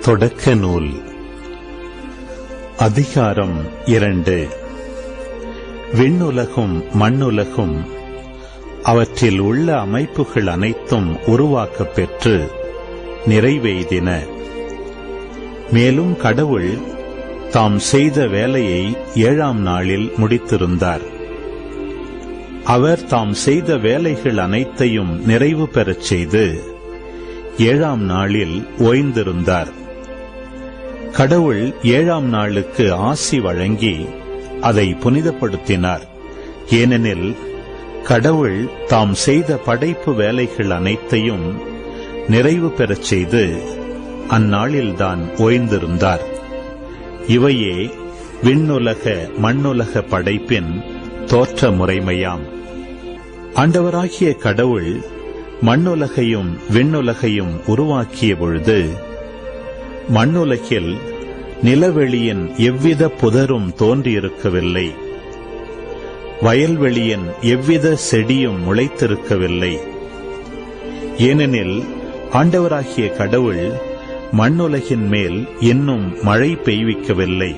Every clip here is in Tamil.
தொடக்க நூல் அதிகாரம் 2. விண்ணுலகும் மண்ணுலகும் அவற்றில் உள்ள அமைப்புகள் அனைத்தும் உருவாக்கப் பெற்று நிறைவெய்தின. மேலும் கடவுள் தாம் செய்த வேலையை 7ஆம் நாளில் முடித்திருந்தார். அவர் தாம் செய்த வேலைகள் அனைத்தையும் நிறைவு பெறச் செய்து 7ஆம் நாளில் ஓய்ந்திருந்தார். கடவுள் 7ஆம் நாளுக்கு ஆசி வழங்கி அதை புனிதப்படுத்தினார். ஏனெனில் கடவுள் தாம் செய்த படைப்பு வேலைகள் அனைத்தையும் நிறைவு பெறச் செய்து அந்நாளில்தான் ஓய்ந்திருந்தார். இவையே விண்ணுலக மண்ணுலக படைப்பின் தோற்ற முறைமையாம். ஆண்டவராகிய கடவுள் மண்ணுலகையும் விண்ணுலகையும் உருவாக்கிய பொழுது மண்ணுலகில் நிலவெளியின் எவ்வித புதரும் தோன்றியிருக்கவில்லை, வயல்வெளியின் எவ்வித செடியும் முளைத்திருக்கவில்லை. ஏனெனில் ஆண்டவராகிய கடவுள் மண்ணுலகின் மேல் இன்னும் மழை பெய்விக்கவில்லை.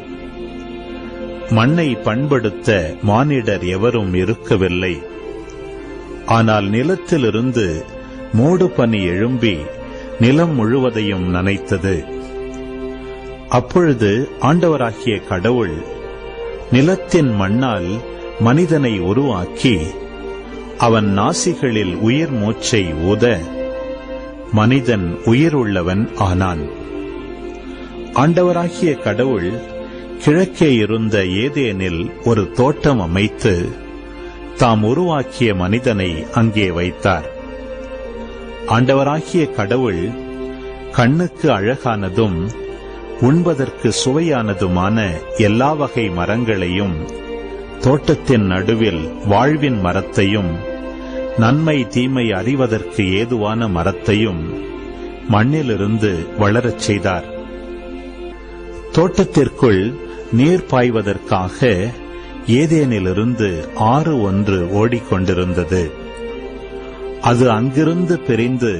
மண்ணை பண்படுத்த மானிடர் எவரும் இருக்கவில்லை. ஆனால் நிலத்திலிருந்து மூடு பனி எழும்பி நிலம் முழுவதையும் நனைத்தது. அப்பொழுது ஆண்டவராகிய கடவுள் நிலத்தின் மண்ணால் மனிதனை உருவாக்கி அவன் நாசிகளில் உயிர் மூச்சை ஊத மனிதன் உயிருள்ளவன் ஆனான். ஆண்டவராகிய கடவுள் கிழக்கே இருந்த ஏதேனில் ஒரு தோட்டம் அமைத்து தாம் உருவாக்கிய மனிதனை அங்கே வைத்தார். ஆண்டவராகிய கடவுள் கண்ணுக்கு அழகானதும் உண்பதற்கு சுவையானதுமான எல்லா வகை மரங்களையும், தோட்டத்தின் நடுவில் வாழ்வின் மரத்தையும், நன்மை தீமை அறிவதற்கு ஏதுவான மரத்தையும் மண்ணிலிருந்து வளரச் செய்தார். தோட்டத்திற்குள் நீர் பாய்வதற்காக ஏதேனிலிருந்து ஆறு ஒன்று ஓடிக்கொண்டிருந்தது. அது அங்கிருந்து பிரிந்து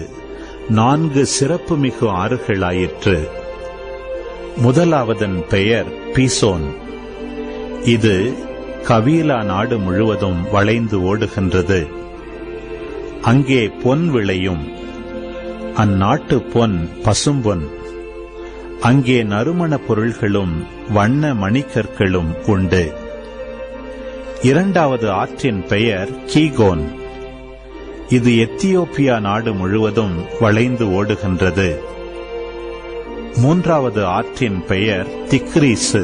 4 சிறப்புமிகு ஆறுகளாயிற்று. முதலாவதன் பெயர் பீசோன். இது கபீலா நாடு முழுவதும் வளைந்து ஓடுகின்றது. அங்கே பொன் விளையும். அந்நாட்டு பொன் பசும்பொன். அங்கே நறுமணப் பொருள்களும் வண்ண மணிக்கற்களும் உண்டு. இரண்டாவது ஆற்றின் பெயர் கீகோன். இது எத்தியோப்பியா நாடு முழுவதும் வளைந்து ஓடுகின்றது. மூன்றாவது ஆற்றின் பெயர் திக்ரீசு.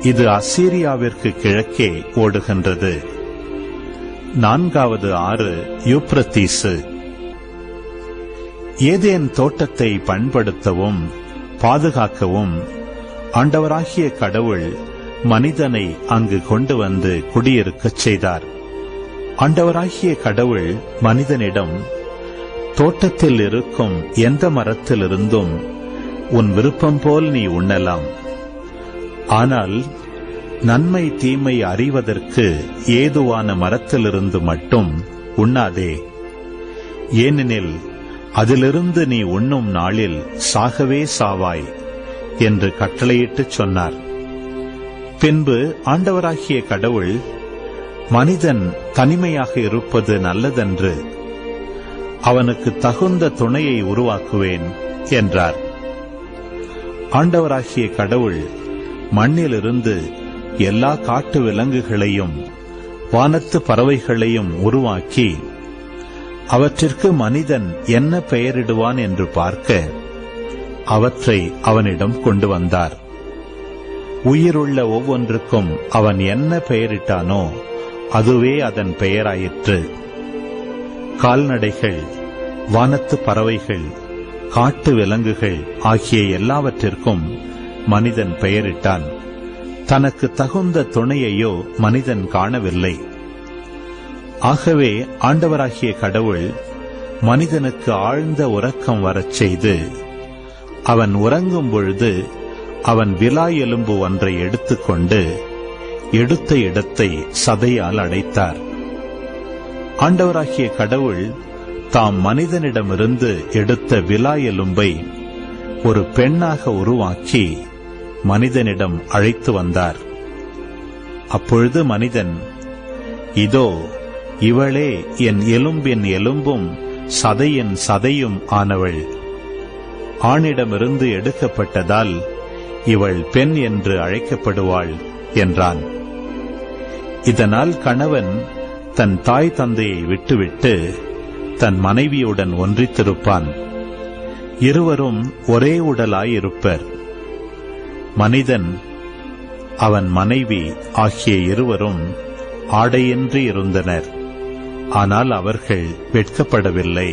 இது அசீரியாவிற்கு கிழக்கே ஓடுகின்றது. நான்காவது ஆறு யூப்ரத்தீசு. ஏதேன் தோட்டத்தை பண்படுத்தவும் பாதுகாக்கவும் ஆண்டவராகிய கடவுள் மனிதனை அங்கு கொண்டு வந்து குடியிருக்கச் செய்தார். ஆண்டவராகிய கடவுள் மனிதனிடம், தோட்டத்தில் இருக்கும் எந்த மரத்திலிருந்தும் உன் விருப்பம் போல் நீ உண்ணலாம். ஆனால் நன்மை தீமை அறிவதற்கு ஏதுவான மரத்திலிருந்து மட்டும் உண்ணாதே. ஏனெனில் அதிலிருந்து நீ உண்ணும் நாளில் சாகவே சாவாய் என்று கட்டளையிட்டுச் சொன்னார். பின்பு ஆண்டவராகிய கடவுள், மனிதன் தனிமையாக இருப்பது நல்லதென்று, அவனுக்கு தகுந்த துணையை உருவாக்குவேன் என்றார். ஆண்டவராகிய கடவுள் மண்ணிலிருந்து எல்லா காட்டு விலங்குகளையும் வானத்து பறவைகளையும் உருவாக்கி அவற்றிற்கு மனிதன் என்ன பெயரிடுவான் என்று பார்க்க அவற்றை அவனிடம் கொண்டு வந்தார். உயிருள்ள ஒவ்வொன்றுக்கும் அவன் என்ன பெயரிட்டானோ அதுவே அதன் பெயராயிற்று. கால்நடைகள், வானத்து பறவைகள், காட்டு விலங்குகள் ஆகிய எல்லாவற்றிற்கும் மனிதன் பெயரிட்டான். தனக்கு தகுந்த துணையையோ மனிதன் காணவில்லை. ஆகவே ஆண்டவராகிய கடவுள் மனிதனுக்கு ஆழ்ந்த உறக்கம் வரச் செய்து, அவன் உறங்கும் பொழுது அவன் விலா எலும்பு ஒன்றை எடுத்துக்கொண்டு எடுத்த இடத்தை சதையால் அடைத்தார். ஆண்டவராகிய கடவுள் தாம் மனிதனிடமிருந்து எடுத்த விலா எலும்பை ஒரு பெண்ணாக உருவாக்கி மனிதனிடம் அழைத்து வந்தார். அப்பொழுது மனிதன், இதோ இவளே என் எலும்பின் எலும்பும் சதையின் சதையும் ஆனவள், ஆணிடமிருந்து எடுக்கப்பட்டதால் இவள் பெண் என்று அழைக்கப்படுவாள் என்றான். இதனால் கணவன் தன் தாய் தந்தையை விட்டுவிட்டு தன் மனைவியுடன் ஒன்றித்திருப்பான். இருவரும் ஒரே உடலாயிருப்பர். மனிதன், அவன் மனைவி ஆகிய இருவரும் ஆடையின்றி இருந்தனர். ஆனால் அவர்கள் வெட்கப்படவில்லை.